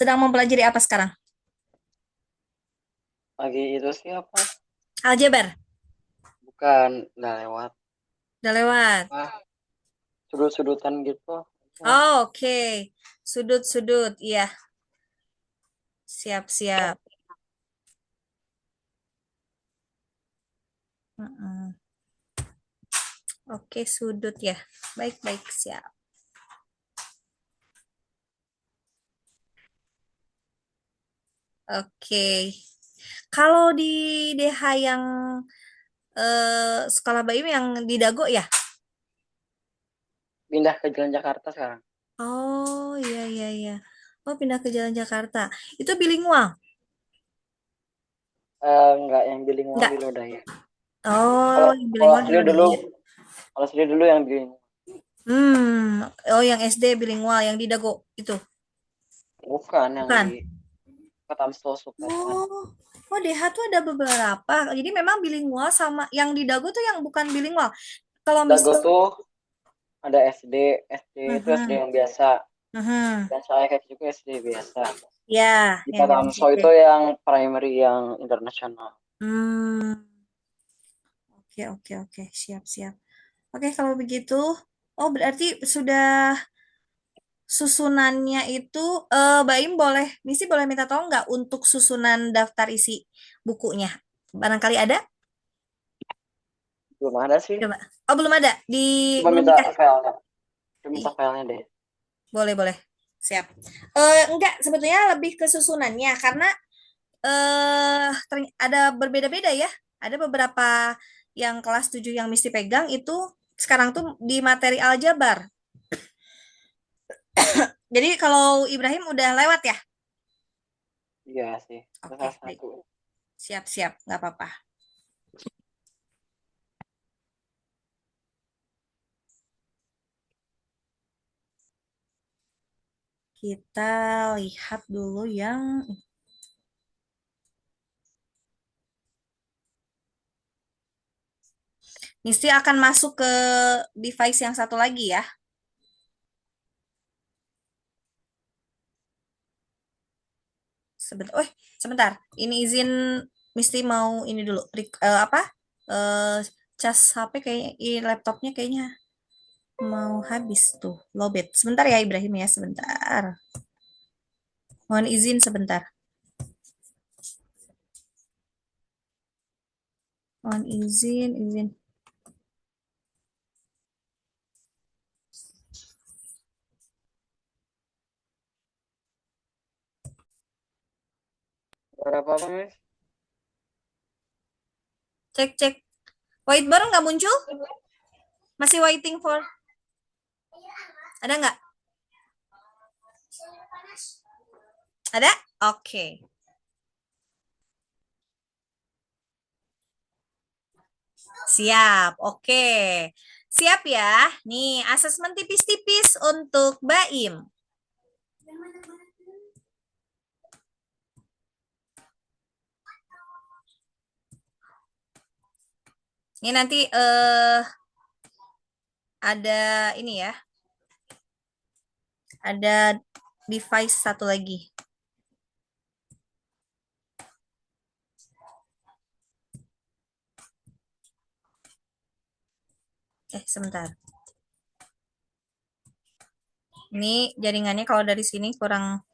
sedang mempelajari apa sekarang? Lagi itu sih apa? Aljabar. Bukan, udah lewat. Udah lewat. Ah, sudut-sudutan gitu. Ya. Oh, oke. Sudut-sudut. Iya, siap-siap. Mm-mm. Oke, sudut ya. Baik-baik, siap. Oke. Kalau di DH yang sekolah Baim yang di Dago ya? Pindah ke Jalan Jakarta sekarang. Oh, iya, iya, iya. Oh, pindah ke Jalan Jakarta. Itu bilingual? Enggak yang bilingual Enggak. Wilodaya. Oh, Kalau yang kalau bilingual di asli dulu, Lodaya. kalau asli dulu yang bilingual. Oh yang SD bilingual yang di Dago itu. Bukan yang di Bukan. Katamso Sukatan. Oh, oh DH tuh ada beberapa. Jadi memang bilingual sama yang di Dago tuh yang bukan bilingual. Kalau Dago misal, tuh ada SD, SD itu SD Mhm, yang biasa. mhm. Dan saya kayak juga SD biasa. Ya, Di yang biasa Katamso SD. itu yang primary yang internasional. Hmm, oke, oke, oke, siap, siap. Oke, kalau begitu, oh berarti sudah susunannya itu, Baim boleh, Misi boleh minta tolong nggak untuk susunan daftar isi bukunya? Barangkali ada? Belum ada sih. Coba. Oh, belum ada. Coba Belum minta dikasih. filenya. Coba minta Ih, filenya deh. boleh, boleh. Siap. Enggak, sebetulnya lebih ke susunannya karena ada berbeda-beda ya. Ada beberapa yang kelas 7 yang mesti pegang itu sekarang tuh di materi aljabar. Jadi kalau Ibrahim udah lewat ya? Iya sih. Itu Oke, salah baik. satu. Siap-siap, nggak apa-apa. Kita lihat dulu yang Misti akan masuk ke device yang satu lagi ya. Sebentar. Sebentar. Ini izin Misti mau ini dulu. Apa? Eh cas HP kayaknya, laptopnya kayaknya mau habis tuh. Lowbat. Sebentar ya Ibrahim ya, sebentar. Mohon izin sebentar. Mohon izin, izin. Berapa apa, Mas? Cek, cek. White baru nggak muncul? Masih waiting for. Ada nggak? Ada? Oke. Siap. Oke. Siap ya. Nih, asesmen tipis-tipis untuk Baim. Ini nanti ada ini ya. Ada device satu lagi. Sebentar. Ini jaringannya kalau dari sini kurang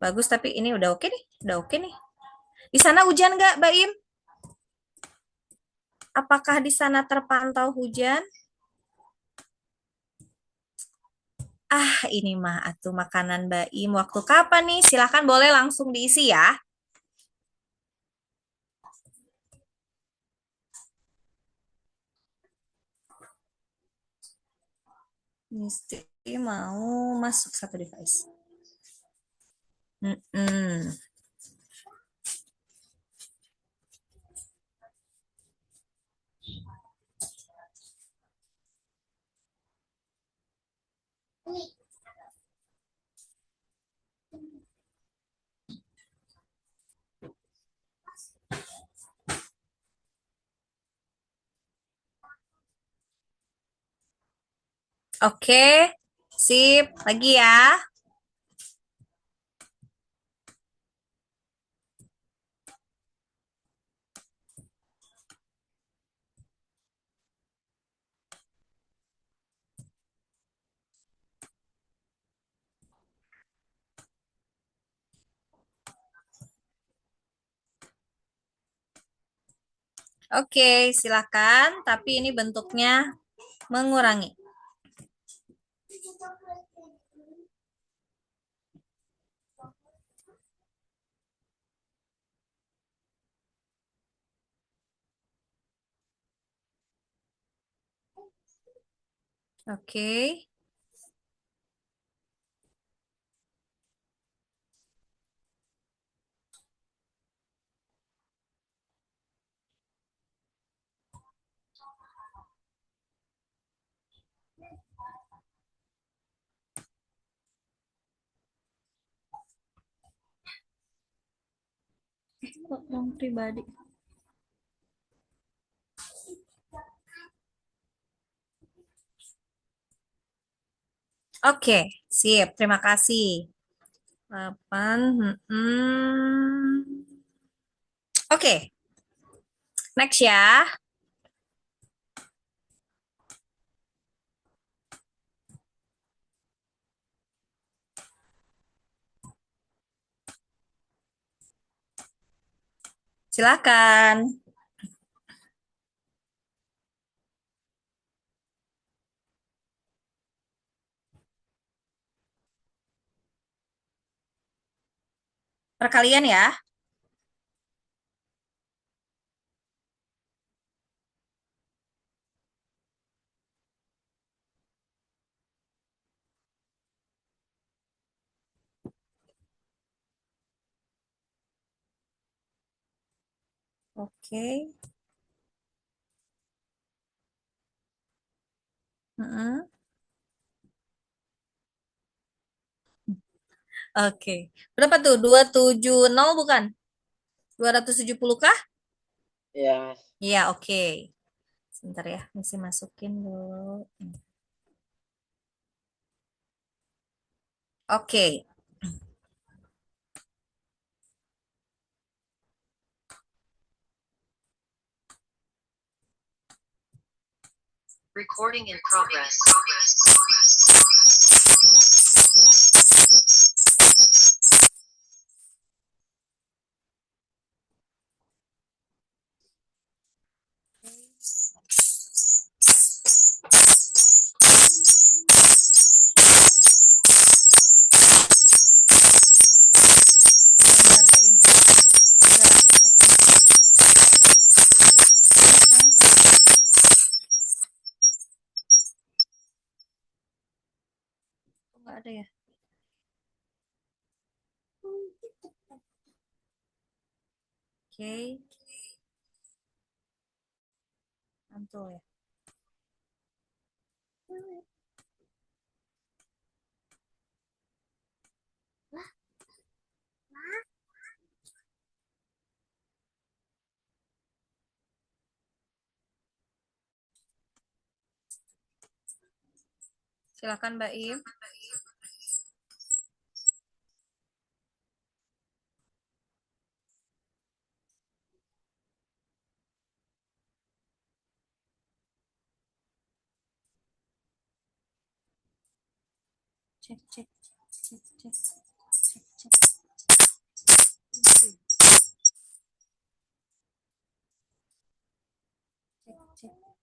bagus, tapi ini udah oke nih. Udah oke nih. Di sana hujan nggak, Baim? Apakah di sana terpantau hujan? Ini mah atuh makanan Baim. Waktu kapan nih? Silahkan boleh langsung diisi ya. Mesti mau masuk satu device. Mm-mm. Oke, Sip, lagi ya. Oke, silakan. Tapi ini bentuknya mengurangi. Oke. Kok yang pribadi. Oke, sip. Terima kasih. 8. Oke, next ya. Silakan. Perkalian ya. Oke. Mm-mm. Oke. Berapa tuh? 270 bukan? 270 kah? Iya, Mas. Iya, oke. Sebentar ya, mesti masukin dulu. Oke. Recording in progress. Sebentar Pak Yun. Udah, kok nggak ada ya? Oke, mantul ya. Silakan Mbak Im. Cek, cek, cek, cek, cek, cek. Cek, cek.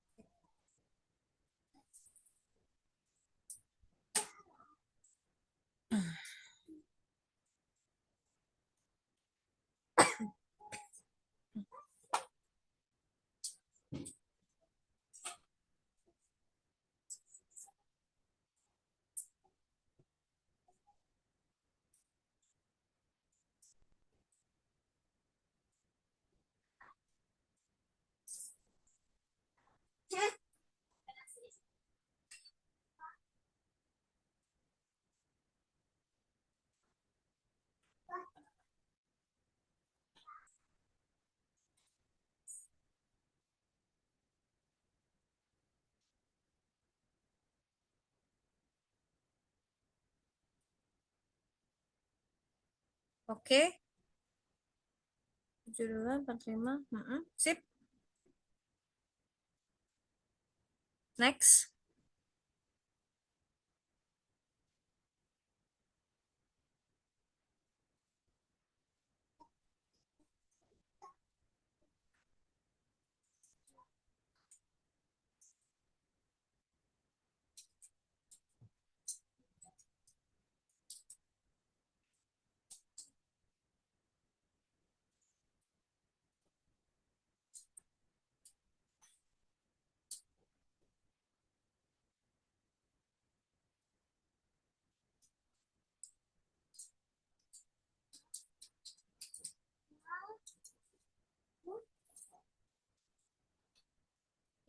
Oke, 72, 45. Sip. Next.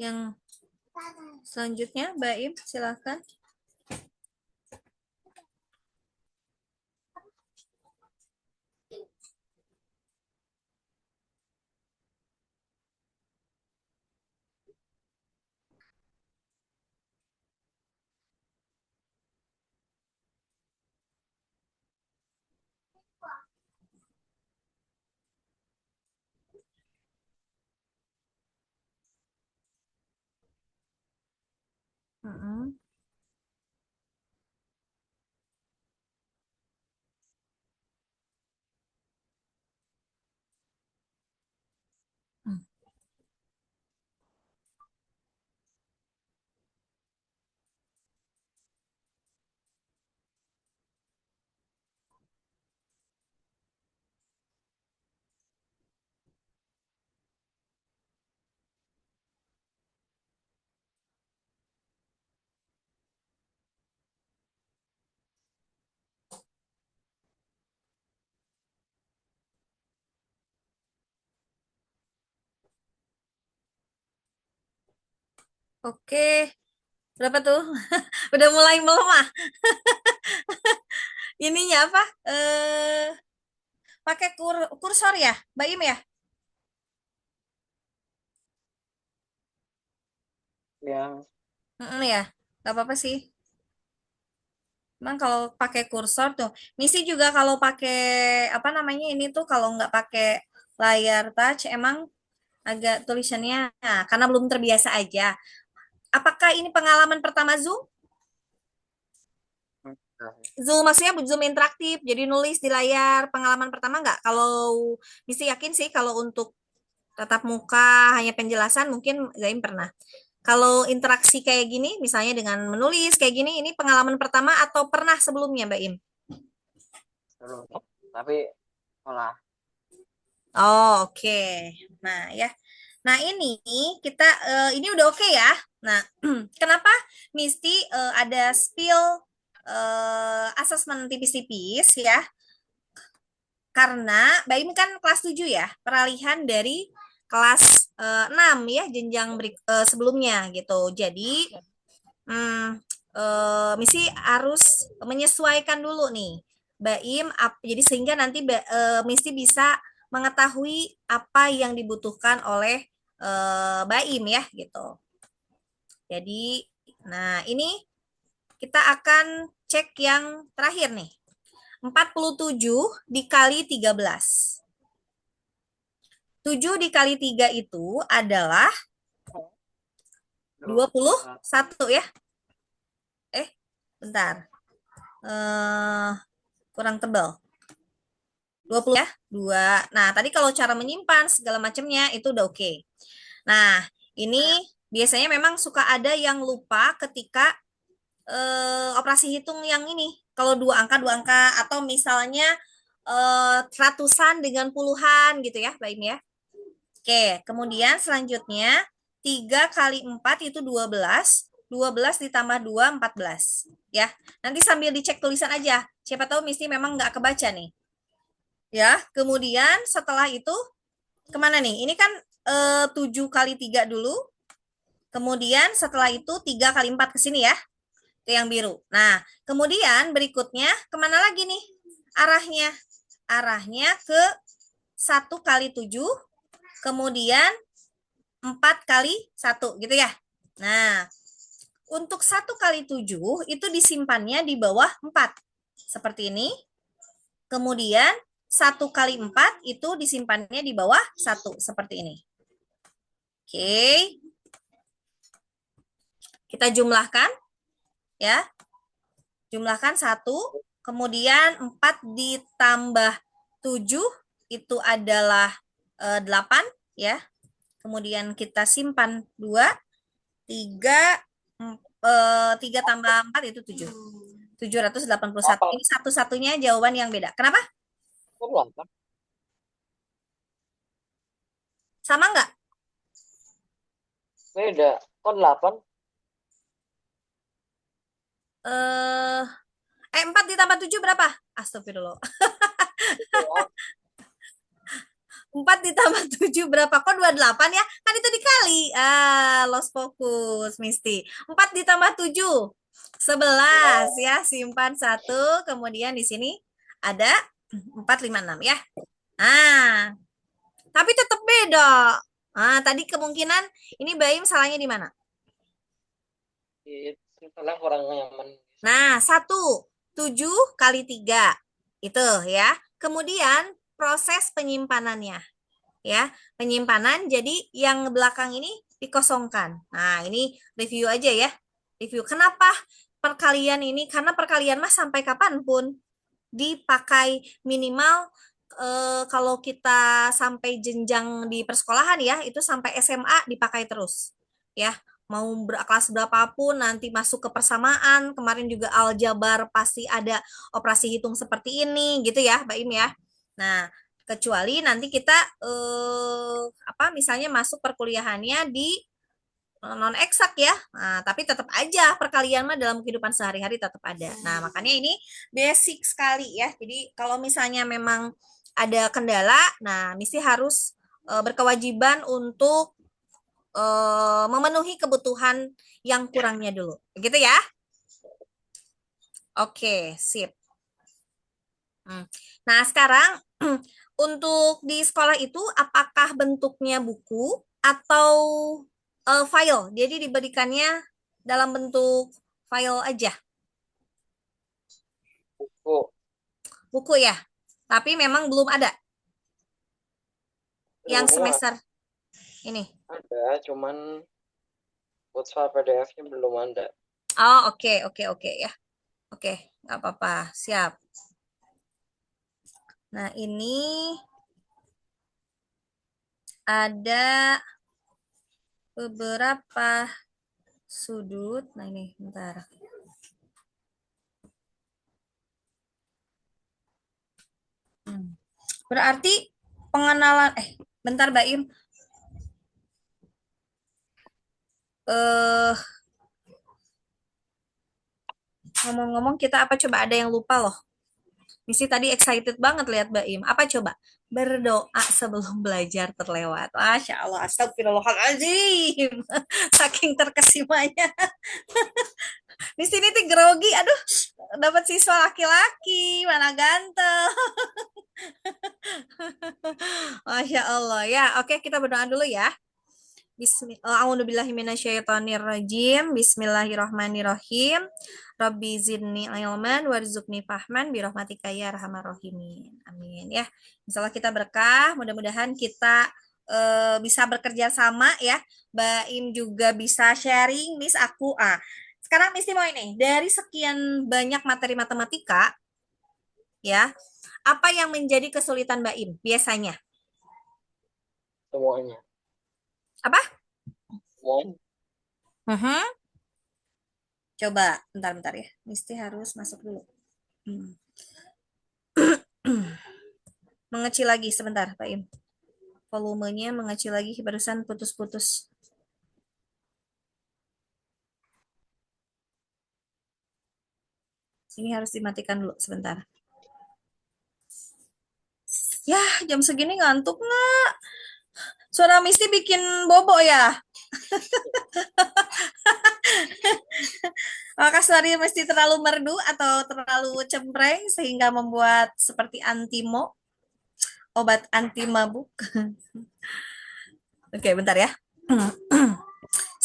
Yang selanjutnya, Mbak Im, silakan. Mm-mm. Oke, berapa tuh? Udah mulai melemah. Ininya apa? Pakai kursor ya, Mbak Im ya? Ya, Ya, nggak apa-apa sih. Emang kalau pakai kursor tuh, misi juga kalau pakai apa namanya ini tuh kalau nggak pakai layar touch emang agak tulisannya nah, karena belum terbiasa aja. Apakah ini pengalaman pertama Zoom? enggak. Zoom maksudnya Zoom interaktif, jadi nulis di layar pengalaman pertama nggak? Kalau misi yakin sih kalau untuk tatap muka hanya penjelasan mungkin Zaim pernah. Kalau interaksi kayak gini, misalnya dengan menulis kayak gini, ini pengalaman pertama atau pernah sebelumnya, Mbak Im? Belum. Tapi malah Oh, oke. Nah, ya. Nah, ini kita ini udah oke ya. Nah, kenapa Misty ada spill asesmen tipis-tipis ya? Karena Mbak Im kan kelas 7 ya, peralihan dari kelas 6 ya, jenjang sebelumnya gitu. Jadi, Hmm, Misi harus menyesuaikan dulu nih, Baim. Jadi sehingga nanti Misi bisa mengetahui apa yang dibutuhkan oleh Baim ya gitu. Jadi, nah ini kita akan cek yang terakhir nih. 47 dikali 13. 7 dikali 3 itu adalah dua 21 ya. Eh, bentar. Eh kurang tebal. 20 ya, 2. Nah, tadi kalau cara menyimpan segala macamnya itu udah oke. Nah, ini biasanya memang suka ada yang lupa ketika operasi hitung yang ini. Kalau dua angka atau misalnya ratusan dengan puluhan gitu ya, Mbak Im ya. Oke, kemudian selanjutnya 3 kali 4 itu 12. 12 ditambah 2, 14. Ya, nanti sambil dicek tulisan aja. Siapa tahu mesti memang nggak kebaca nih. Ya, kemudian setelah itu kemana nih? Ini kan 7 kali 3 dulu. Kemudian setelah itu 3 kali 4 ke sini ya, ke yang biru. Nah, kemudian berikutnya kemana lagi nih arahnya? Arahnya ke 1 kali 7, kemudian 4 kali 1 gitu ya. Nah, untuk 1 kali 7 itu disimpannya di bawah 4. Seperti ini. Kemudian 1 kali 4 itu disimpannya di bawah 1 seperti ini. Oke. Kita jumlahkan ya. Jumlahkan 1, kemudian 4 ditambah 7 itu adalah 8 ya. Kemudian kita simpan 2, 3 3 tambah 4 itu 7. 781. Apa? Ini satu-satunya jawaban yang beda. Kenapa? Kok 8? Sama nggak? Beda. Kok 8? Eh 4 ditambah 7 berapa? Astagfirullah. Itu ya. 4 ditambah 7 berapa? Kok 28 ya? Kan itu dikali. Lost focus, Misty. 4 ditambah 7, 11 Ya. ya. Simpan 1. Kemudian di sini ada 4, 5, 6 ya. Nah, tapi tetap beda. Tadi kemungkinan ini Baim salahnya di mana? Itu karena kurang nyaman. Nah, 7 kali 3. Itu ya. Kemudian proses penyimpanannya. Ya, penyimpanan jadi yang belakang ini dikosongkan. Nah, ini review aja ya. Review. Kenapa perkalian ini? Karena perkalian mah sampai kapanpun dipakai minimal kalau kita sampai jenjang di persekolahan ya, itu sampai SMA dipakai terus. Ya, mau kelas berapapun nanti masuk ke persamaan, kemarin juga aljabar pasti ada operasi hitung seperti ini gitu ya, Mbak Im ya. Nah, kecuali nanti kita apa misalnya masuk perkuliahannya di non eksak ya. Nah, tapi tetap aja perkalian mah dalam kehidupan sehari-hari tetap ada. Nah, makanya ini basic sekali ya. Jadi kalau misalnya memang ada kendala, nah mesti harus berkewajiban untuk memenuhi kebutuhan yang kurangnya dulu. Begitu ya? Oke, sip. Nah, sekarang untuk di sekolah itu apakah bentuknya buku atau file? Jadi diberikannya dalam bentuk file aja, Buku. buku ya. Tapi memang belum ada yang Buku mah semester ini. ada, cuman buat soal PDF-nya belum ada. Oh, oke, oke, oke ya. Oke, nggak apa-apa. Siap. Nah, ini ada beberapa sudut. Nah, ini bentar. Berarti pengenalan bentar Mbak Im. Eh ngomong-ngomong kita apa coba ada yang lupa loh. Misi tadi excited banget lihat Mbak Im. Apa coba? Berdoa sebelum belajar terlewat. Masya Allah, astagfirullahaladzim. Saking terkesimanya. Di sini tuh grogi, aduh, dapat siswa laki-laki, mana ganteng. Masya Allah. Ya, oke kita berdoa dulu ya. A'udzubillahiminasyaitonirrajim. Bismillahirrahmanirrahim. Rabbi zidni ilman warzuqni fahman birahmatika ya arhamar rahimin. Amin ya. Insyaallah kita berkah, mudah-mudahan kita bisa bekerja sama ya. Baim juga bisa sharing, Miss aku. Sekarang Miss mau ini, dari sekian banyak materi matematika ya, apa yang menjadi kesulitan Baim biasanya? Semuanya. Apa? Semuanya. Mhm. Coba bentar-bentar ya. Misti harus masuk dulu. Mengecil lagi sebentar, Pak Im. Volumenya mengecil lagi, barusan putus-putus. Ini harus dimatikan dulu sebentar. Ya, jam segini ngantuk nggak? Suara Misti bikin bobo ya? Apakah suara Misti terlalu merdu atau terlalu cempreng sehingga membuat seperti antimo, obat anti mabuk? Oke, bentar ya.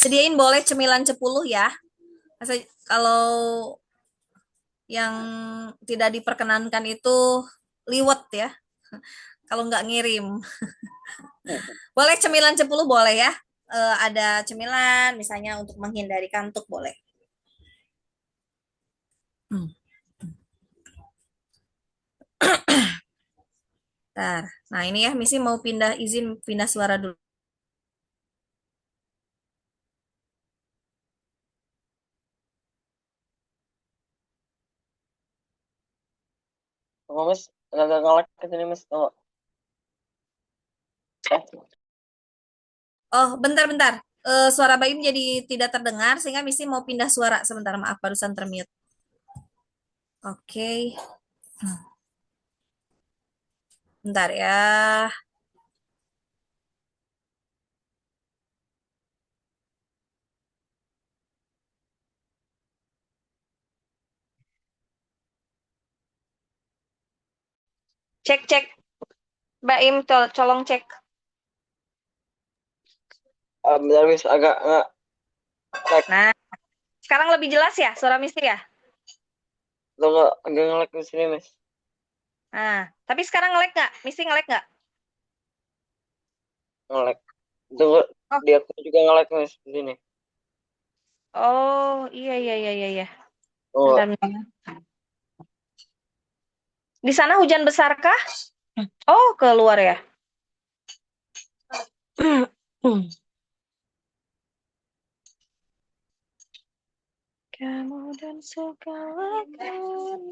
Sediain boleh cemilan 10 ya. Kalau yang tidak diperkenankan itu liwet ya. kalau nggak ngirim. Boleh cemilan 10 boleh ya. Ada cemilan misalnya untuk menghindari kantuk boleh. Hmm. Ntar. Nah ini ya, Misi mau pindah izin pindah suara dulu. Oh, Mas, agak ngelek ke sini, Mas. Oh, Oh bentar-bentar. Suara Baim jadi tidak terdengar sehingga Misi mau pindah suara sebentar. Maaf barusan termute. Oke. Bentar ya. Cek cek. Baim colong cek. bentar, Mas, agak nggak ngelek. Nah, sekarang lebih jelas ya suara Misi ya? Tuh, nggak agak ngelek di sini, Mas. Nah, tapi sekarang ngelek nggak? Misi ngelek nggak? Ngelek. Tunggu, Oh, di aku juga ngelek, Mas, di sini. oh iya iya iya iya. Iya. Oh, Bentar, bentar. Di sana hujan besar kah? Oh, keluar ya. Kamu dan segala kenangan.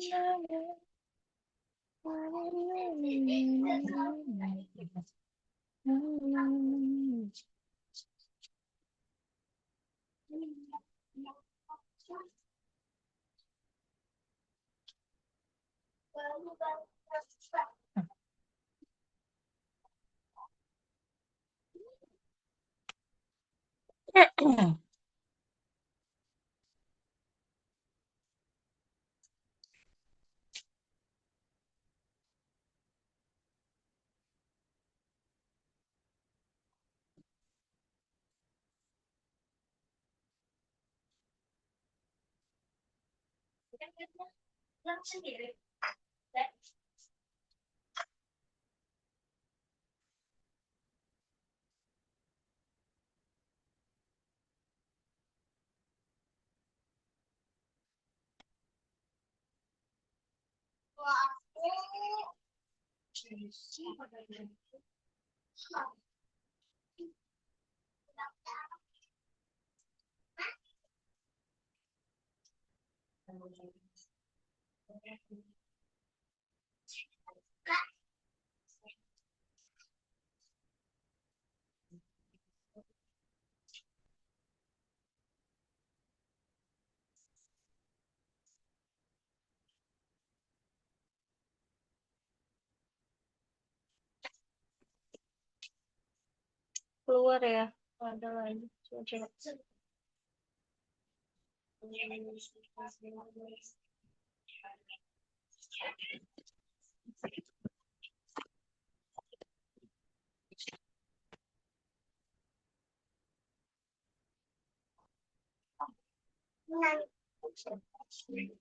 Keluar ya. Ada lagi. Coba.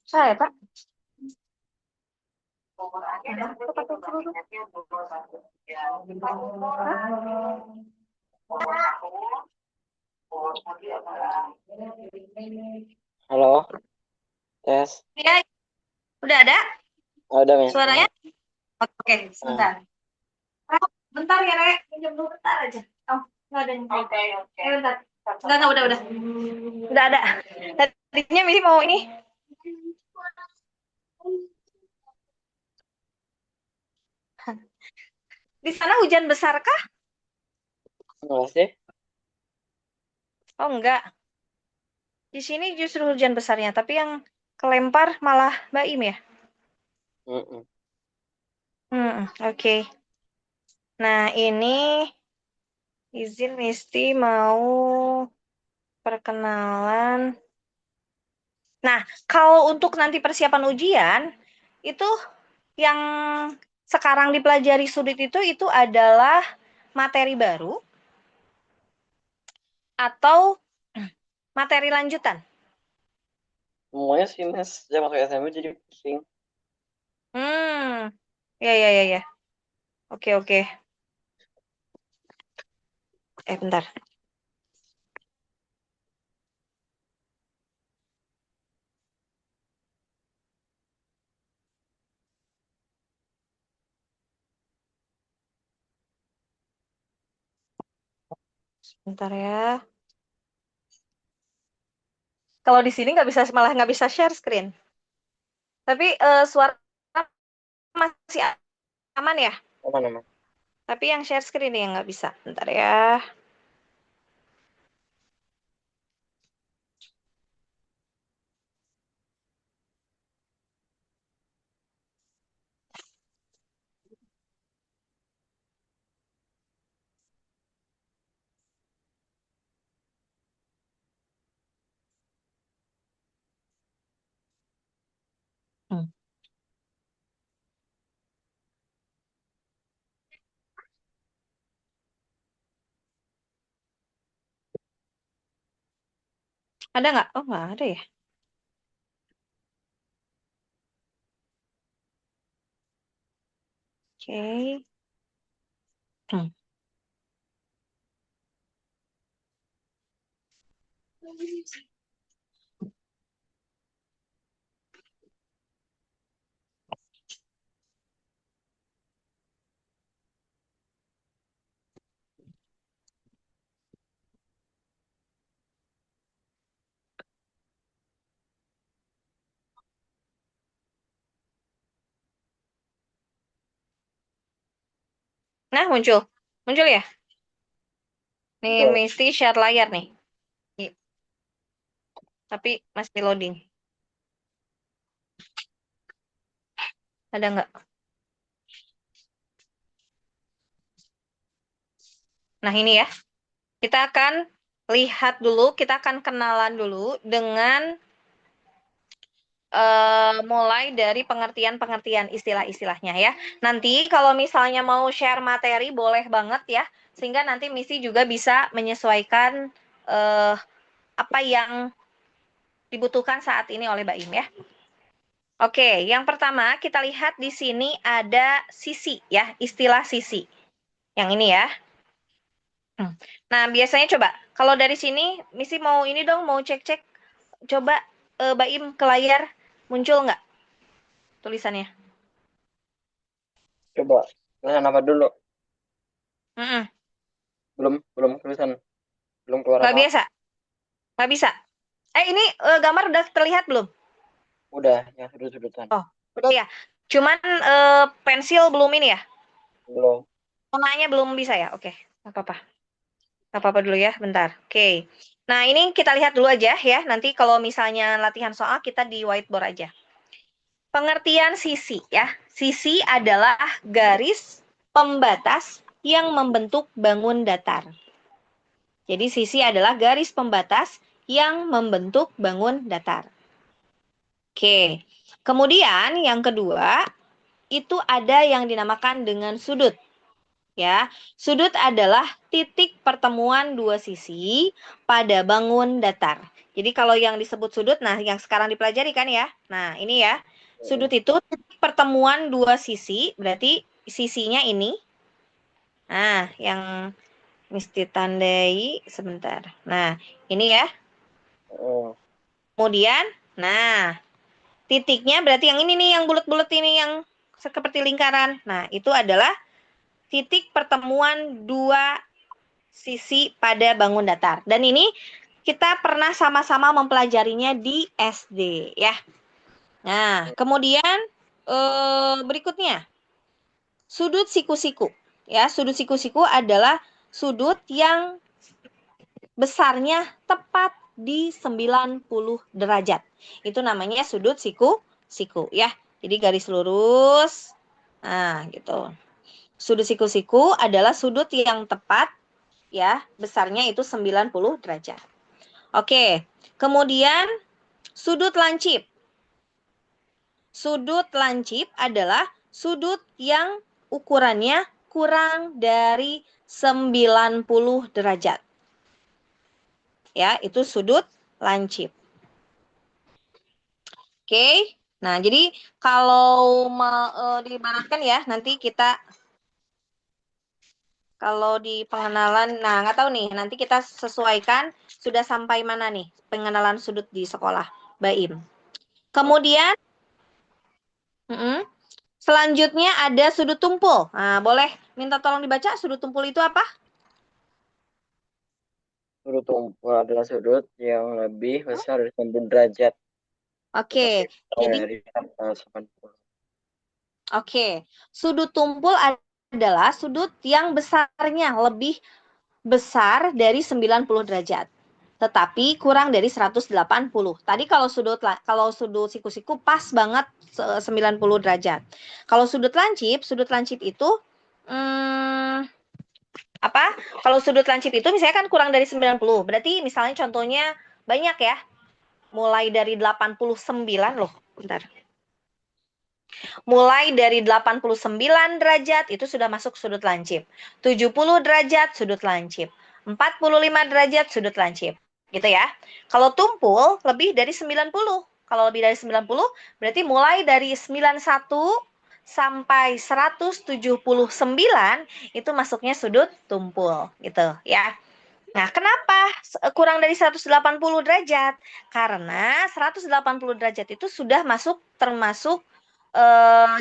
Saya, Pak. halo, tes. Ya, udah ada Oh, udah, Mas. suaranya? Oke, Ah, sebentar. Oh, bentar ya, Rek. Pinjam dulu bentar aja. Oh, nggak ada yang Oke, oke. Bentar. Enggak, udah. Udah ada. Tadinya Misi mau ini. Di sana hujan besar kah? enggak sih? Oh, enggak. Di sini justru hujan besarnya, tapi yang kelempar malah Baim ya. Mm-mm. Oke. Nah, ini izin Misti mau perkenalan. Nah, kalau untuk nanti persiapan ujian, itu yang sekarang dipelajari sulit itu adalah materi baru atau materi lanjutan. Semuanya sih, Mas. Saya masuk SMA jadi pusing. Hmm, ya. Oke, oke. Bentar. Bentar ya. Kalau di sini nggak bisa, malah nggak bisa share screen. Tapi suara masih aman ya. Aman-aman. Tapi yang share screen yang nggak bisa. Bentar ya. Hmm. Ada nggak? Oh, nggak ada ya. Oke. Hmm. Nah, muncul. Muncul ya? Nih, Betul. mesti share layar nih. Tapi masih loading. Ada nggak? Nah, ini ya. Kita akan lihat dulu, kita akan kenalan dulu dengan mulai dari pengertian-pengertian istilah-istilahnya ya. Nanti kalau misalnya mau share materi boleh banget ya, sehingga nanti misi juga bisa menyesuaikan uh, apa yang dibutuhkan saat ini oleh Mbak Im ya. Oke, yang pertama kita lihat di sini ada sisi ya, istilah sisi. Yang ini ya. Nah, biasanya coba kalau dari sini misi mau ini dong, mau cek-cek, coba Mbak Im ke layar muncul nggak tulisannya? Coba. Tulisan apa dulu? Mm-mm. Belum tulisan. Belum keluar Nggak apa-apa. biasa, nggak bisa. Ini gambar udah terlihat belum? Udah, yang sudut-sudutan. Oh, udah ya. Cuman pensil belum ini ya? Belum. Warnanya belum bisa ya? Oke, nggak apa-apa. Nggak apa-apa dulu ya, bentar. Oke. Nah, ini kita lihat dulu aja ya. Nanti kalau misalnya latihan soal, kita di whiteboard aja. Pengertian sisi ya. Sisi adalah garis pembatas yang membentuk bangun datar. Jadi sisi adalah garis pembatas yang membentuk bangun datar. Oke. Kemudian yang kedua, itu ada yang dinamakan dengan sudut. Ya, sudut adalah titik pertemuan dua sisi pada bangun datar. Jadi kalau yang disebut sudut, nah yang sekarang dipelajari kan ya. Nah, ini ya. Sudut Mm-mm. itu titik pertemuan dua sisi, berarti sisinya ini. Nah, yang mesti tandai sebentar. Nah, ini ya. Mm. Kemudian, nah, titiknya berarti yang ini nih, yang bulat-bulat ini, yang seperti lingkaran. Nah, itu adalah titik pertemuan dua sisi pada bangun datar. Dan ini kita pernah sama-sama mempelajarinya di SD ya. Nah, kemudian berikutnya sudut siku-siku. Ya, sudut siku-siku adalah sudut yang besarnya tepat di 90 derajat. Itu namanya sudut siku-siku ya. Jadi garis lurus. Nah, gitu. Sudut siku-siku adalah sudut yang tepat ya, besarnya itu 90 derajat. Oke. Kemudian sudut lancip. Sudut lancip adalah sudut yang ukurannya kurang dari 90 derajat. Ya, itu sudut lancip. Oke. Nah, jadi kalau diibaratkan ya, nanti kita Kalau di pengenalan, nah nggak tahu nih, nanti kita sesuaikan sudah sampai mana nih pengenalan sudut di sekolah, Baim. Kemudian, selanjutnya ada sudut tumpul. Nah, boleh minta tolong dibaca sudut tumpul itu apa? Sudut tumpul adalah sudut yang lebih besar dari 90 derajat, tetapi Oke, kurang jadi dari 80. oke, sudut tumpul adalah sudut yang besarnya lebih besar dari 90 derajat. Tetapi kurang dari 180. Tadi kalau sudut siku-siku pas banget 90 derajat. Kalau sudut lancip itu hmm, apa? Kalau sudut lancip itu misalnya kan kurang dari 90. Berarti misalnya contohnya banyak ya. Mulai dari 89 loh. Bentar. Mulai dari 89 derajat itu sudah masuk sudut lancip. 70 derajat sudut lancip. 45 derajat sudut lancip. Gitu ya. Kalau tumpul lebih dari 90. Kalau lebih dari 90 berarti mulai dari 91 sampai 179 itu masuknya sudut tumpul gitu ya. Nah, kenapa kurang dari 180 derajat? Karena 180 derajat itu sudah masuk termasuk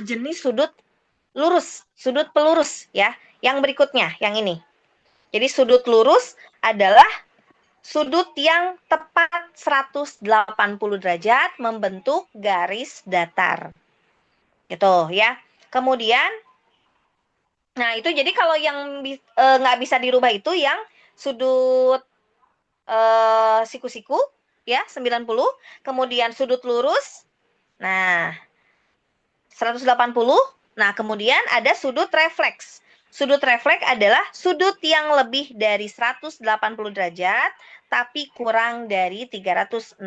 jenis sudut lurus, sudut pelurus ya. Yang berikutnya, yang ini. Jadi sudut lurus adalah sudut yang tepat 180 derajat membentuk garis datar. Gitu ya. Kemudian, nah itu jadi kalau yang nggak bisa dirubah itu yang sudut siku-siku ya 90, kemudian sudut lurus. Nah, 180. Nah, kemudian ada sudut refleks. Sudut refleks adalah sudut yang lebih dari 180 derajat tapi kurang dari 360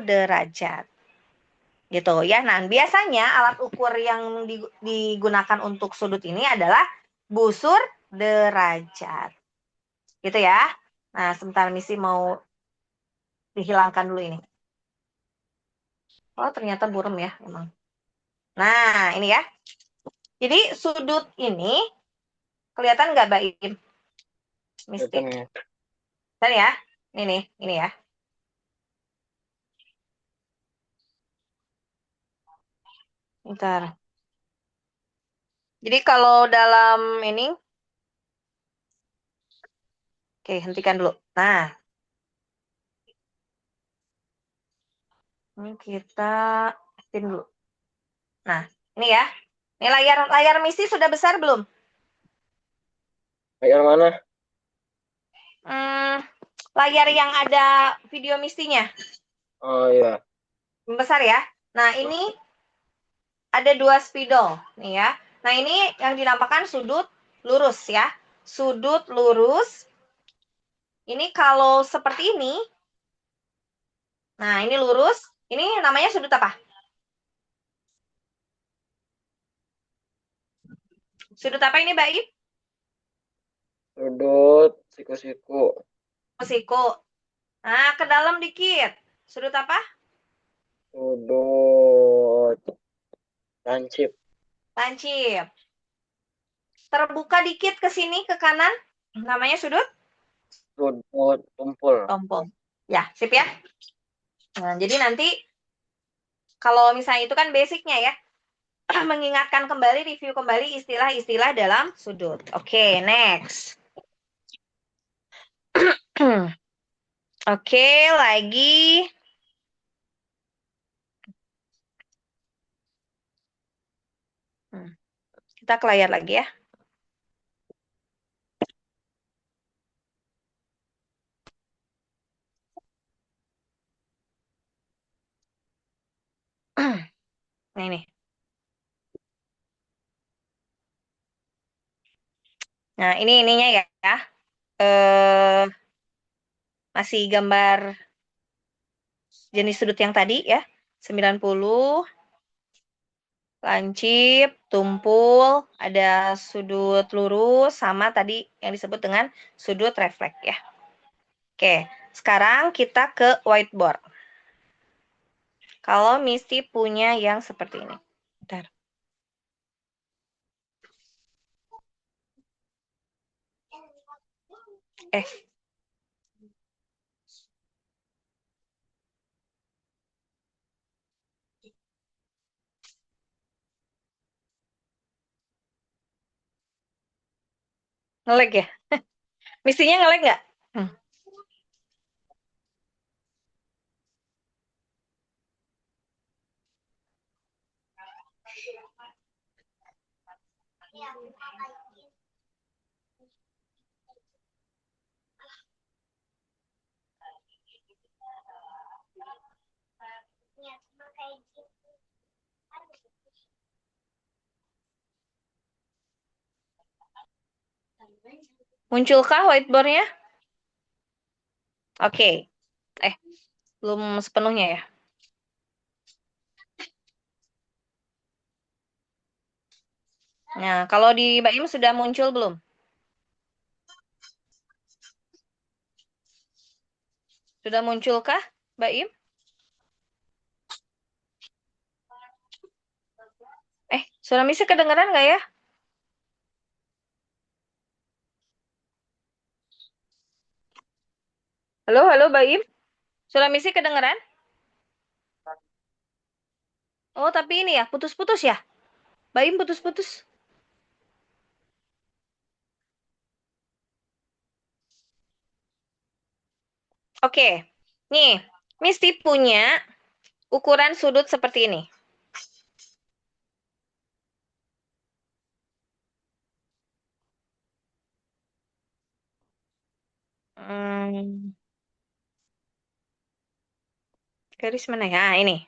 derajat. Gitu ya. Nah, biasanya alat ukur yang digunakan untuk sudut ini adalah busur derajat. Gitu ya. Nah, sebentar Misi mau dihilangkan dulu ini. Oh, ternyata burem ya, emang. Nah, ini ya. Jadi sudut ini kelihatan nggak Baim? Kelihatan Mistik. ya. Dan ya, ini nih, ini ya. Bentar. Jadi kalau dalam ini, oke, hentikan dulu. Nah, ini kita aktifin dulu. Nah, ini ya. Ini layar layar misi sudah besar belum? Yang mana? Hmm, layar yang ada video misinya. Oh iya. Besar ya. Nah, ini ada dua spidol nih ya. Nah, ini yang dinampakkan sudut lurus ya. Sudut lurus. Ini kalau seperti ini, nah ini lurus. Ini namanya sudut apa? Sudut apa ini, Baik? Sudut siku-siku. Siku. Nah, ke dalam dikit. Sudut apa? Sudut lancip. Lancip. Terbuka dikit ke sini, ke kanan. Namanya sudut Sudut tumpul. tompong. Ya, sip ya. Nah, jadi nanti kalau misalnya itu kan basicnya ya. Mengingatkan kembali, review kembali istilah-istilah dalam sudut. Oke, next. Oke, lagi. Kita ke layar lagi ya. Nah, ini. Nah, ini ininya ya. Eh, masih gambar jenis sudut yang tadi ya. 90, lancip, tumpul, ada sudut lurus, sama tadi yang disebut dengan sudut refleks ya. Oke, sekarang kita ke whiteboard. Kalau Misty punya yang seperti ini. Bentar. Eh, ngelag ya? Misinya ngelag nggak? Hmm. Munculkah whiteboardnya? Oke. Eh, belum sepenuhnya ya. Nah, kalau di Mbak Im sudah muncul belum? Sudah munculkah, Mbak Im? Suara misi kedengeran nggak ya? Halo, halo, Mbak Im. Suara misi kedengeran? Oh, tapi ini ya, putus-putus ya? Mbak Im putus-putus. Oke. Nih, Misty punya ukuran sudut seperti ini. Hmm, garis mana ya? Ah, ini.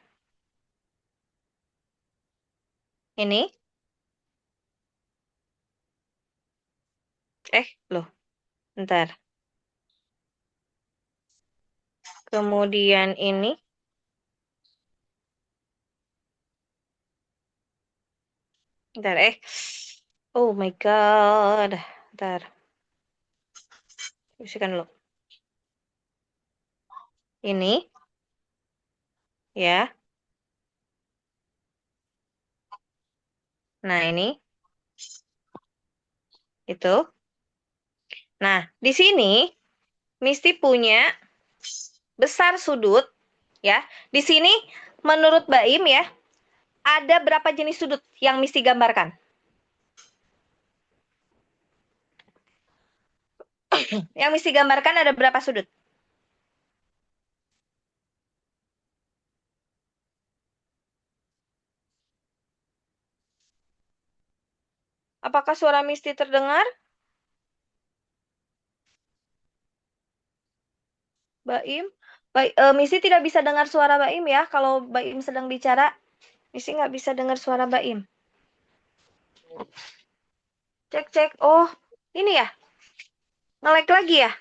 Ini. Loh, bentar. Kemudian ini. Bentar, Oh my God. Bentar, bersihkan dulu. Ini, ya. Nah, ini. Itu. Nah, di sini Misty punya besar sudut, ya. Di sini, menurut Mbak Im ya, ada berapa jenis sudut yang Misty gambarkan? Yang Misty gambarkan ada berapa sudut? Apakah suara Misty terdengar? Mbak Im? Misty tidak bisa dengar suara Mbak Im ya. Kalau Mbak Im sedang bicara, Misty nggak bisa dengar suara Mbak Im. Cek, cek. Oh, ini ya. Nge-lag lagi ya.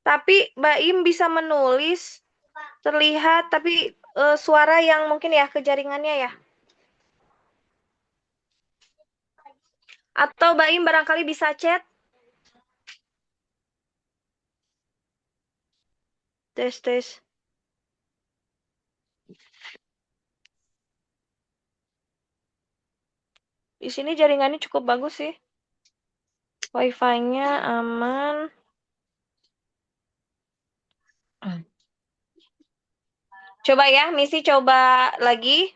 Tapi Mbak Im bisa menulis, terlihat, tapi suara yang mungkin ya kejaringannya ya. Atau Mbak Im barangkali bisa chat. Tes, tes. Di sini jaringannya cukup bagus sih. Wi-Fi-nya aman. Coba ya, Misi coba lagi.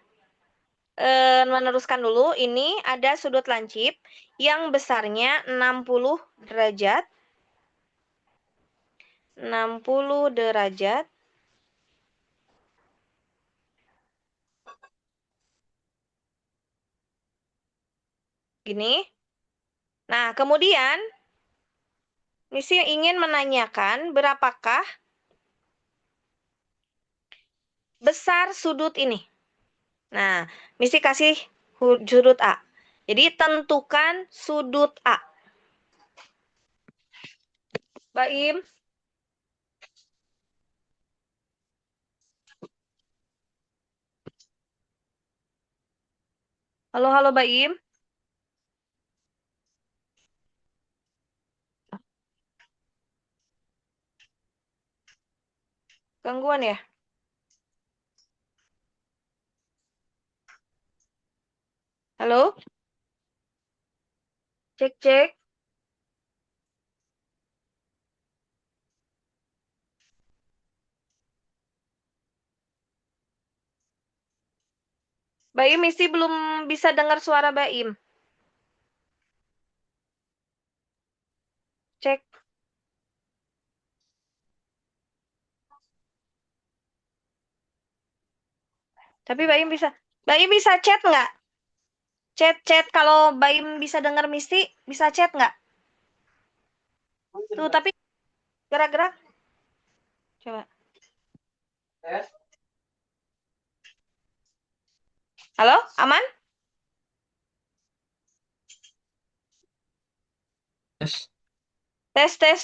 Meneruskan dulu. Ini ada sudut lancip yang besarnya 60 derajat. 60 derajat. Gini. Nah, kemudian Misi ingin menanyakan berapakah besar sudut ini. Nah, Misi kasih sudut A. Jadi tentukan sudut A. Mbak Im. Halo, halo Mbak Im. Gangguan ya? Halo? Cek, cek. Baim Misi belum bisa dengar suara Baim. Cek. Tapi Baim bisa chat nggak? Chat, chat. Kalau Baim bisa dengar Misti, bisa chat nggak? Tuh, tapi gerak-gerak. Coba. Halo, aman? Yes. Tes, tes.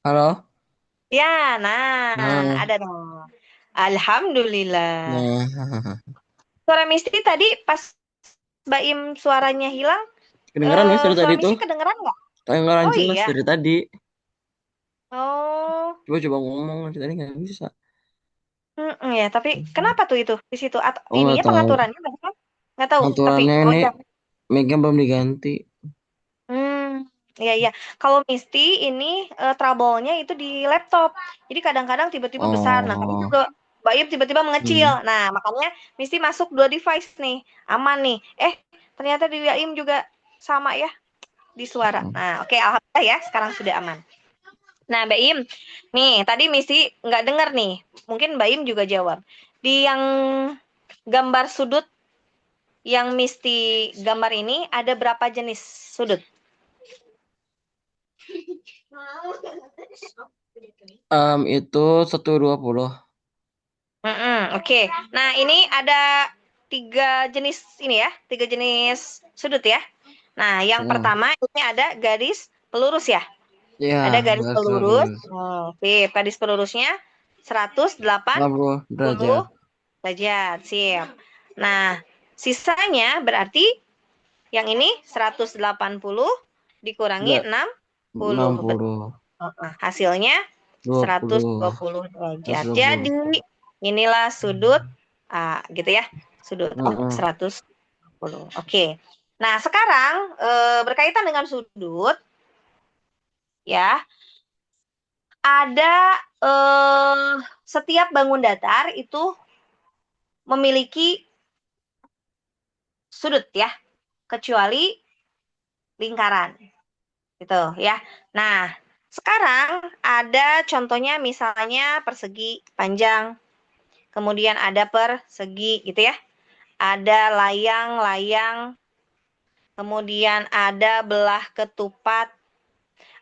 Halo. Ya, nah, Nah, ada dong. Alhamdulillah. nah. Suara Misti tadi pas Baim suaranya hilang, Kedengeran mas dari tadi suara tuh? Misti kedengeran nggak? Kedengeran Oh jelas iya. dari tadi. Oh, Coba ngomong dari tadi nggak bisa. ya. Tapi kenapa tuh itu di situ? Atau Oh nggak ininya tahu. pengaturannya bagaimana? Nggak tahu. Tapi Aturannya oh ini ya. mic-nya belum diganti. Iya iya. Kalau Misty ini trouble-nya itu di laptop. Jadi kadang-kadang tiba-tiba besar. Nah, tadi Oh. juga Bayim tiba-tiba mengecil. Hmm. Nah, makanya Misty masuk dua device nih. Aman nih. Ternyata di Bayim juga sama ya di suara. Oh. Nah, oke, alhamdulillah ya, sekarang sudah aman. Nah, Baim, nih tadi Misty nggak dengar nih. Mungkin Baim juga jawab. Di yang gambar sudut yang Misty gambar ini ada berapa jenis sudut? Itu 120. Oke. Nah, ini ada tiga jenis ini ya, tiga jenis sudut ya. Nah, yang Hmm. pertama ini ada garis pelurus ya. Ya, Ada garis nggak pelurus. serius. Oke, garis pelurusnya 180 60 derajat. derajat. Sip. Nah, sisanya berarti yang ini 180 dikurangi Nggak, 60. 60. Hasilnya 20. 120 derajat. 120. Jadi inilah sudut A gitu ya. Sudut A Heeh. 120. Oke. Nah, sekarang berkaitan dengan sudut ya, ada setiap bangun datar itu memiliki sudut ya, kecuali lingkaran gitu ya. Nah, sekarang ada contohnya misalnya persegi panjang, kemudian ada persegi gitu ya. Ada layang-layang, kemudian ada belah ketupat,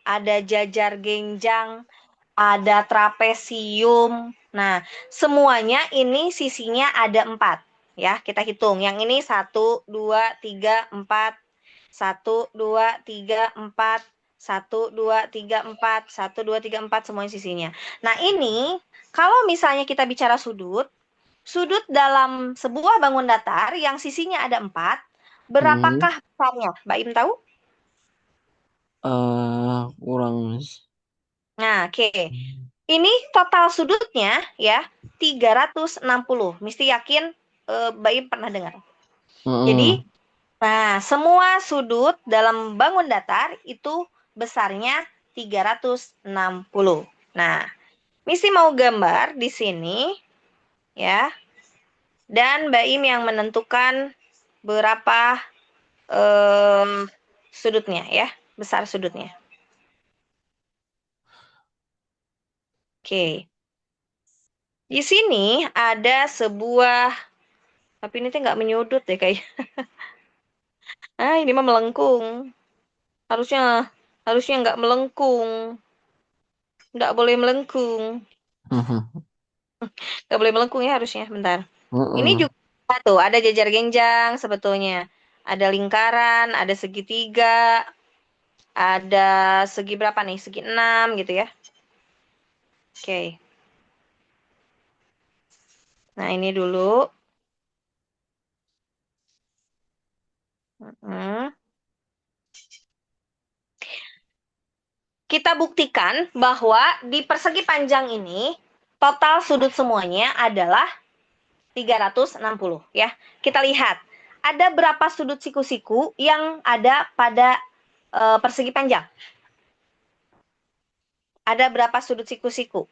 ada jajar genjang, ada trapesium. Nah, semuanya ini sisinya ada 4. Ya, kita hitung. Yang ini 1, 2, 3, 4. 1, 2, 3, 4. 1, 2, 3, 4. 1, 2, 3, 4. Semuanya sisinya. Nah, ini kalau misalnya kita bicara sudut, sudut dalam sebuah bangun datar yang sisinya ada 4, Hmm. berapakah besarnya? Mbak Im tahu? Kurang mas. Nah, oke. Ini total sudutnya ya 360. Mesti yakin Mbak Im pernah dengar. Jadi, Heeh. nah semua sudut dalam bangun datar itu besarnya 360. Nah, Mesti mau gambar di sini ya. Dan Mbak Im yang menentukan berapa sudutnya ya, besar sudutnya. Oke. Di sini ada sebuah, tapi ini tuh nggak menyudut deh kayak. Ini mah melengkung. Harusnya harusnya nggak melengkung. Nggak boleh melengkung. Nggak boleh melengkung ya harusnya. Bentar. Ini Heeh. juga tuh ada jajar genjang sebetulnya. Ada lingkaran, ada segitiga, ada segi berapa nih? Segi 6 gitu ya. Oke. Nah, ini dulu. Hmm. Kita buktikan bahwa di persegi panjang ini total sudut semuanya adalah 360 ya. Kita lihat ada berapa sudut siku-siku yang ada pada persegi panjang? Ada berapa sudut siku-siku?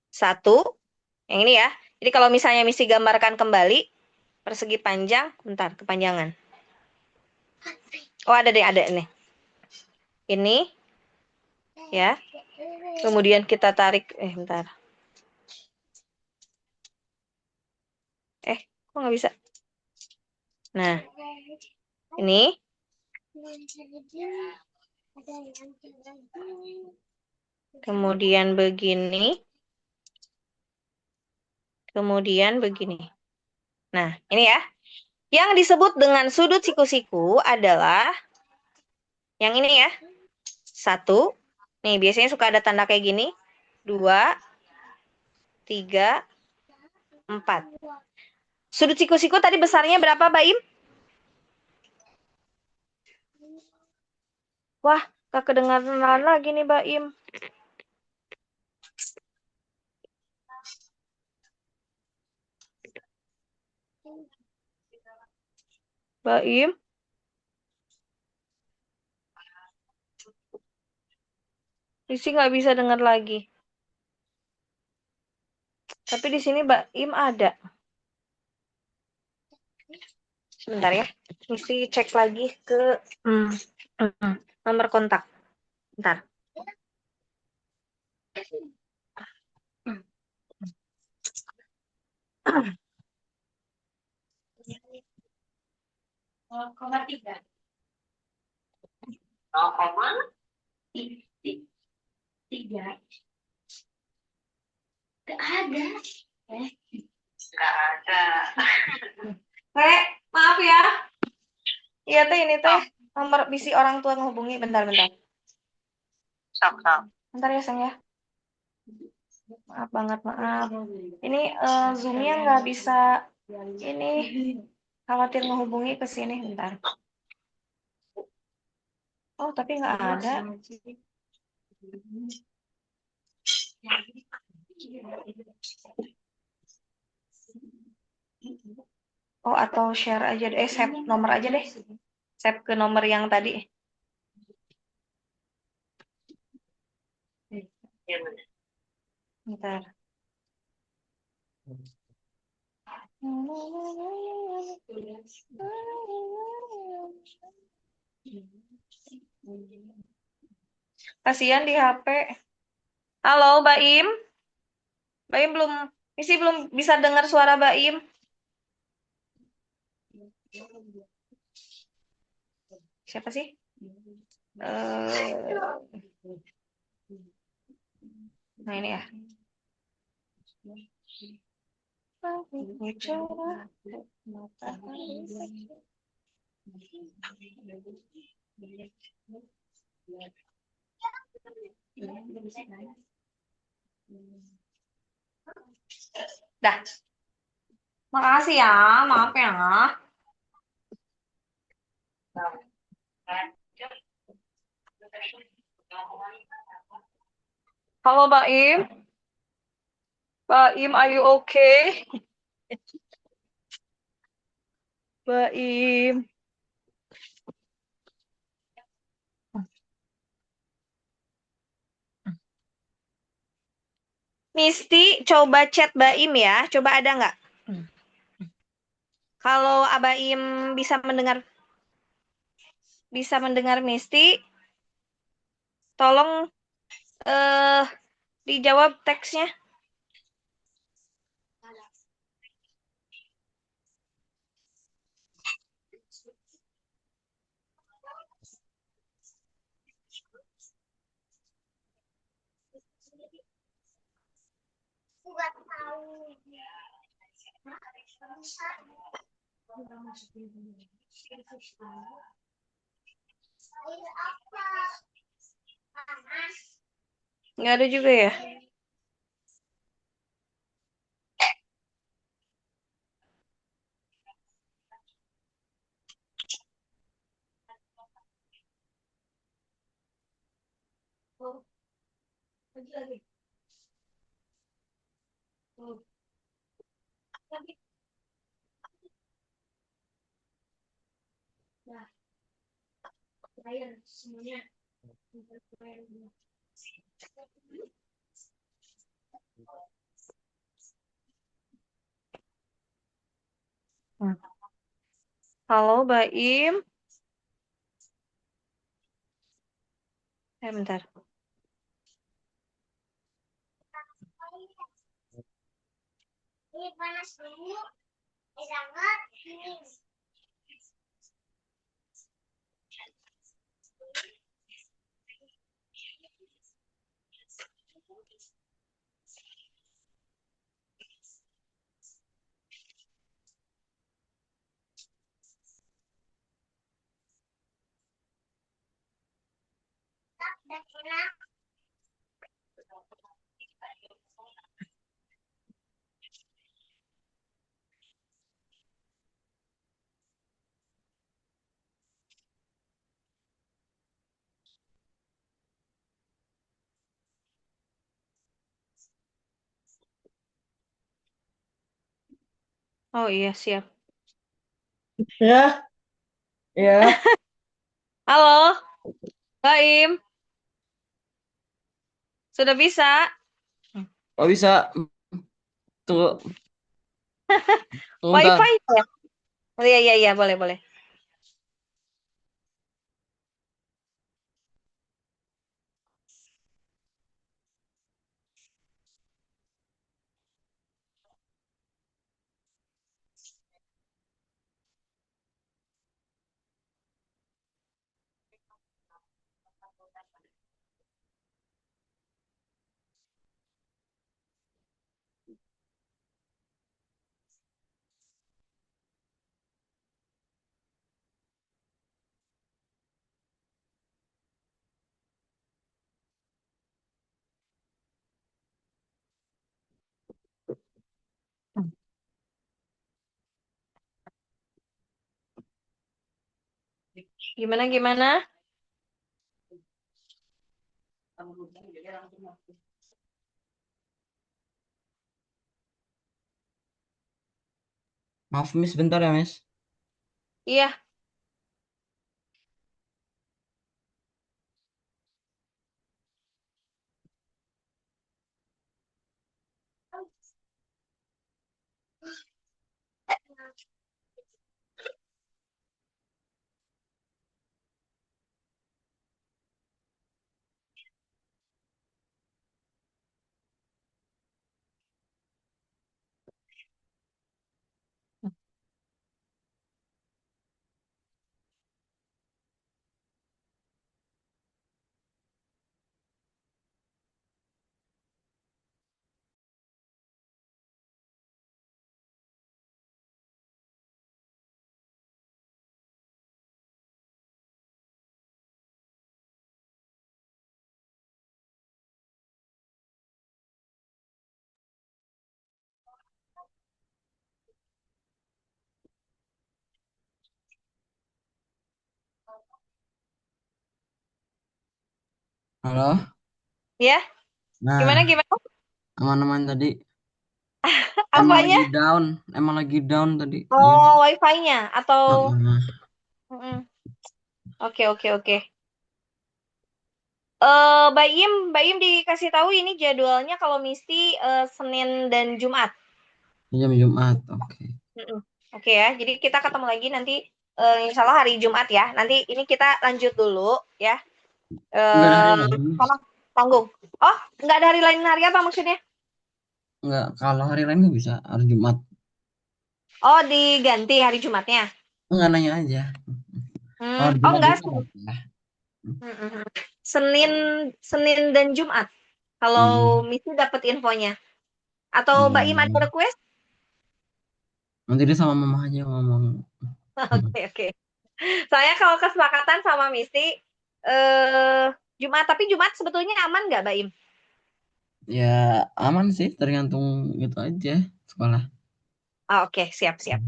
Satu, yang ini ya. Jadi kalau misalnya misi gambarkan kembali persegi panjang, bentar, kepanjangan. Oh, ada deh, ada nih. Ini, ya. Kemudian kita tarik, bentar. Kok nggak bisa? Nah, ini. Kemudian begini. Kemudian begini. Nah, ini ya. Yang disebut dengan sudut siku-siku adalah yang ini ya. Satu. Nih, biasanya suka ada tanda kayak gini. Dua, tiga, empat. Sudut siku-siku tadi besarnya berapa, Baim? Wah, gak kedengaran lagi nih, Baim. Baim. Risi nggak bisa dengar lagi. Tapi di sini Baim ada. Sebentar ya. Mesti cek lagi ke nomor kontak. Bentar. Koma tiga. Koma tiga. Gak ada. Gak ada. Maaf ya. Iya teh ini teh nomor bisi orang tua menghubungi. Bentar. Sok. Bentar ya sayang ya. Maaf banget, maaf. Ini Zoom-nya nggak bisa. Ini khawatir menghubungi ke sini. Bentar. Oh, tapi nggak ada. Oh, atau share aja deh. Save nomor aja deh. Save ke nomor yang tadi. Bentar. Kasihan di HP. Halo, Baim. Baim belum bisa dengar suara Baim. Siapa sih? Nah ini ya. Dah. Makasih ya, maaf ya. Halo Baim. Baim, are you okay? Baim. Misti, coba chat Baim ya. Coba ada nggak? Kalau Abaim bisa mendengar Misti, tolong dijawab teksnya. Nggak ada juga ya? Lagi. Hmm. Halo, Baim. Bentar. Oh iya, siap. Ya, ya. Halo, Baim. Sudah bisa? Oh bisa. Tunggu, tunggu bentar. Wifi ya? Oh, iya, iya, iya, boleh, boleh. Gimana, gimana? Maaf, Miss, bentar ya, Miss. Iya. Halo. Ya, gimana, Nah, gimana? aman-aman tadi. Emang Apanya? lagi down. Emang lagi down tadi. Jadi, Oh, wifi-nya atau? heeh. Mm-mm. Oke, oke, oke. Mbak Im dikasih tahu ini jadwalnya kalau Misty Senin dan Jumat. Jam Jumat. Oke. Mm-mm. Oke ya, jadi kita ketemu lagi nanti insya Allah hari Jumat ya. Nanti ini kita lanjut dulu ya. Enggak ada hari Eh, lain, Miss. Sama tanggung. Oh, nggak ada hari lain, hari apa maksudnya? Enggak, kalau hari lain nggak bisa. Hari Jumat. Oh, diganti hari Jumatnya. Enggak nanya aja. Kalau hari Oh Jumat enggak, juga apa-apa. Mm-mm. Senin, Senin dan Jumat. Kalau Hmm. Misi dapat infonya. Atau Mbak Im ada Oh. request? Nanti dia sama mama aja ngomong. Oke, oke. Saya kalau kesepakatan sama Misi eh Jumat, tapi Jumat sebetulnya aman nggak, Mbak Im? Ya aman sih, tergantung gitu aja sekolah. Oh, oke, siap-siap.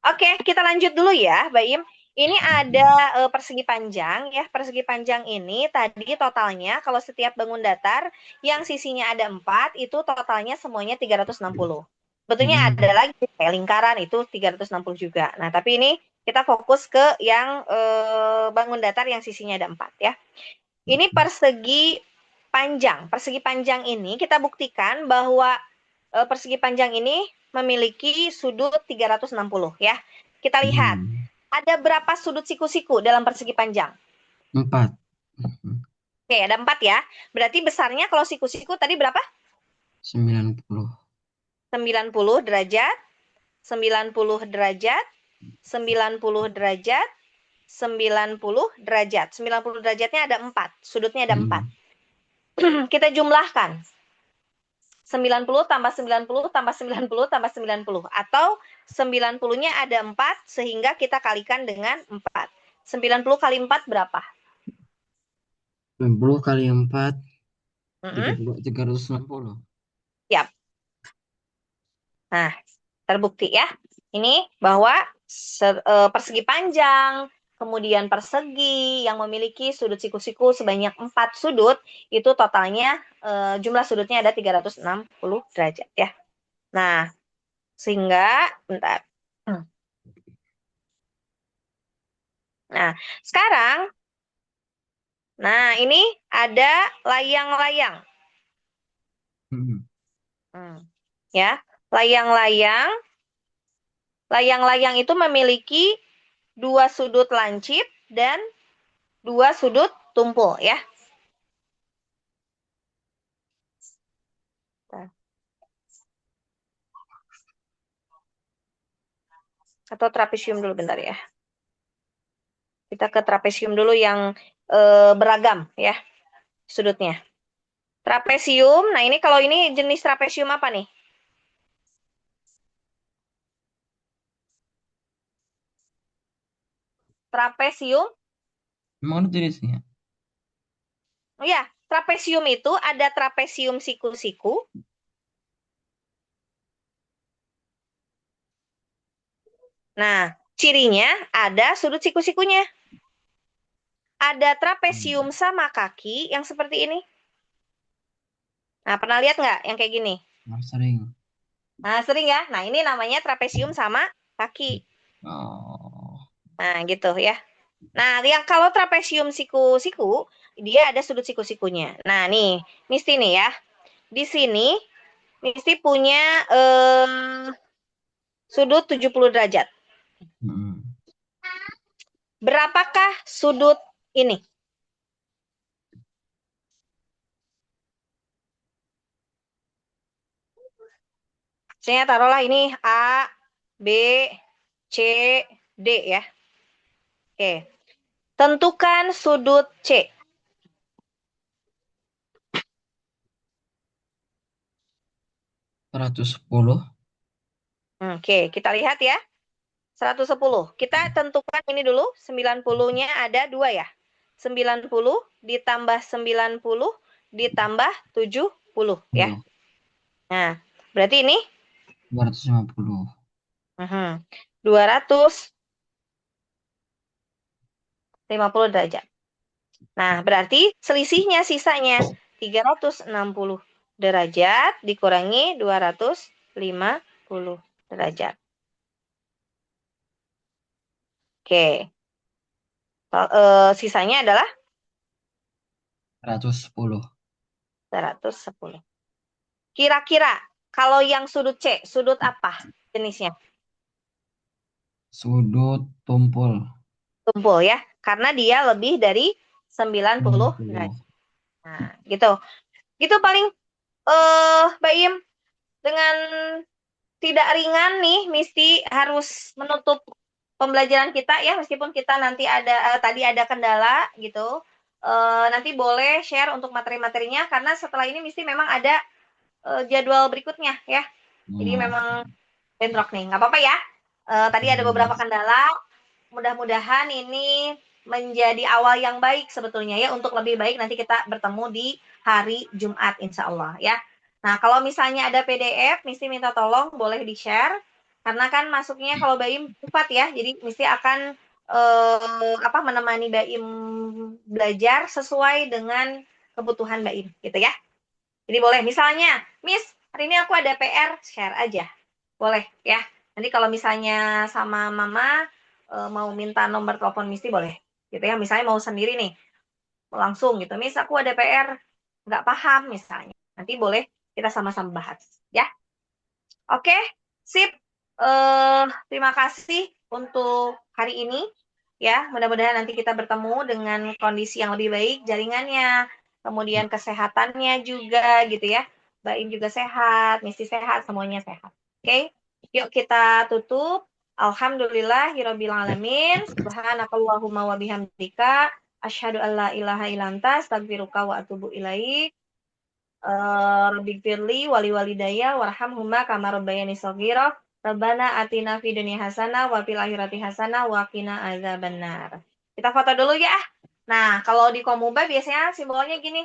Oke, kita lanjut dulu ya, Mbak Im. Ini ada persegi panjang ya. Persegi panjang ini tadi totalnya kalau setiap bangun datar yang sisinya ada 4 itu totalnya semuanya 360. Sebetulnya ada Hmm. lagi kayak lingkaran itu 360 juga. Nah, tapi ini Kita fokus ke yang bangun datar yang sisinya ada 4 ya. Ini persegi panjang. Persegi panjang ini kita buktikan bahwa persegi panjang ini memiliki sudut 360 ya. Kita lihat, ada berapa sudut siku-siku dalam persegi panjang? 4. Oke, ada 4 ya. Berarti besarnya kalau siku-siku tadi berapa? 90. 90 derajat, 90 derajat, 90 derajat, 90 derajat. 90 derajatnya ada 4, sudutnya ada 4. Kita jumlahkan. 90 tambah 90 tambah 90 tambah 90. Atau 90-nya ada 4 sehingga kita kalikan dengan 4. 90 kali 4 berapa? 90 kali 4, 360. Siap. Nah, terbukti ya. Ini bahwa persegi panjang, kemudian persegi yang memiliki sudut siku-siku sebanyak 4 sudut, itu totalnya jumlah sudutnya ada 360 derajat ya. Nah, sehingga, bentar. Nah, sekarang, nah ini ada layang-layang. Ya, layang-layang. Layang-layang itu memiliki 2 sudut lancip dan 2 sudut tumpul ya. Atau trapesium dulu bentar ya. Kita ke trapesium dulu yang beragam ya sudutnya. Trapesium, nah ini kalau ini jenis trapesium apa nih? Trapesium, Emang ada jenisnya? oh ya, trapesium itu ada trapesium siku-siku. Nah, cirinya ada sudut siku-sikunya. Ada trapesium sama kaki yang seperti ini. Nah, pernah lihat nggak yang kayak gini? Sering. Nah, sering ya. Nah, ini namanya trapesium sama kaki. Oh. Nah, gitu ya. Nah, yang kalau trapesium siku-siku, dia ada sudut siku-sikunya. Nah, nih, Misti nih ya. Di sini, Misti punya sudut 70 derajat. Berapakah sudut ini? Saya taruhlah ini A, B, C, D ya. Oke. Tentukan sudut C. 110. Oke, kita lihat ya. 110. Kita tentukan ini dulu. 90-nya ada 2 ya. 90 ditambah 90 ditambah 70 ya. Nah, berarti ini 250. 250 derajat. Nah, berarti selisihnya sisanya 360 derajat dikurangi 250 derajat. Oke. Sisanya adalah 110. 110. Kira-kira kalau yang sudut C, sudut apa jenisnya? Sudut tumpul. Tumpul ya, karena dia lebih dari 90 derajat. Nah, gitu. Gitu paling Mbak Im, dengan tidak ringan nih, Misti harus menutup pembelajaran kita ya, meskipun kita nanti ada tadi ada kendala gitu. Nanti boleh share untuk materi-materinya karena setelah ini Misti memang ada jadwal berikutnya ya. Jadi memang bentrok nih, nggak apa-apa ya. Tadi ada beberapa kendala. Mudah-mudahan ini menjadi awal yang baik sebetulnya ya untuk lebih baik nanti kita bertemu di hari Jumat insya Allah ya. Nah kalau misalnya ada PDF, Misti minta tolong boleh di-share karena kan masuknya kalau Baim cepat ya, jadi Misti akan menemani Baim belajar sesuai dengan kebutuhan Baim gitu ya. Jadi boleh misalnya, Miss hari ini aku ada PR, share aja, boleh ya. Nanti kalau misalnya sama Mama mau minta nomor telepon Misti boleh. Gitu ya, misalnya mau sendiri nih, langsung gitu. Misal aku ada PR, nggak paham misalnya. Nanti boleh kita sama-sama bahas. Ya, oke, sip. Terima kasih untuk hari ini. Ya, mudah-mudahan nanti kita bertemu dengan kondisi yang lebih baik, jaringannya, kemudian kesehatannya juga gitu ya. Baim juga sehat, Misti sehat, semuanya sehat. Oke, yuk kita tutup. Alhamdulillahirabbil alamin. Subhanakallahumma wa bihamdika asyhadu an la ilaha illa anta astaghfiruka wa atubu ilaik. Rabbighfirli wali walidayya warhamhuma kama rabbayani shaghira. Rabbana atina fid dunya hasanah wa fil akhirati hasanah wa qina adzabannar. Kita foto dulu ya. Nah, kalau di Komuba biasanya simbolnya gini.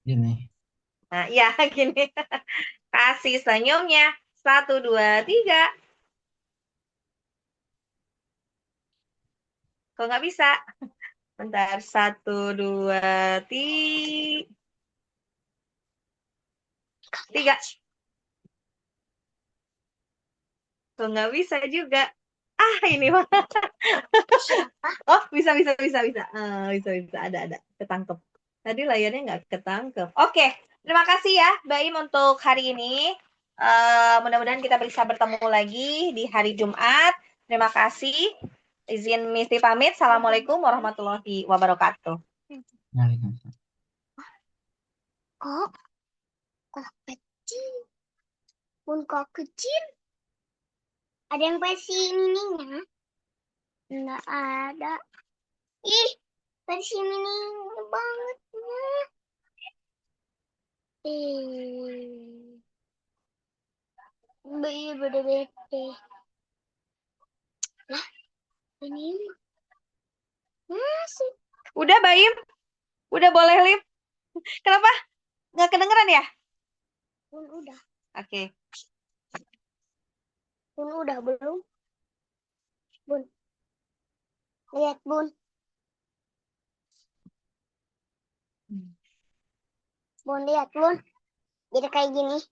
Ini. Nah, iya gini. Kasih senyumnya. 1, 2, 3. Kok nggak bisa? Bentar. 1, 2, 3. Kok nggak bisa juga? Ah, ini mah. Oh, bisa. Bisa. Ada. Ketangkep. Tadi layarnya nggak ketangkep. Oke, terima kasih ya, Baim, untuk hari ini. Mudah-mudahan kita bisa bertemu lagi di hari Jumat. Terima kasih. Izin Misti pamit. Assalamualaikum warahmatullahi wabarakatuh. Waalaikumsalam. Kok kecil? Kok kecil? Ada yang versi mininya? Nggak ada. Ih, versi mini banget. Bete. Lah, ini masih. Udah, Baim? Udah boleh live? Kenapa? Nggak kedengeran ya? Udah. Oke. Udah belum? Bun. Lihat, Bun. Bun, lihat, Bun. Jadi kayak gini.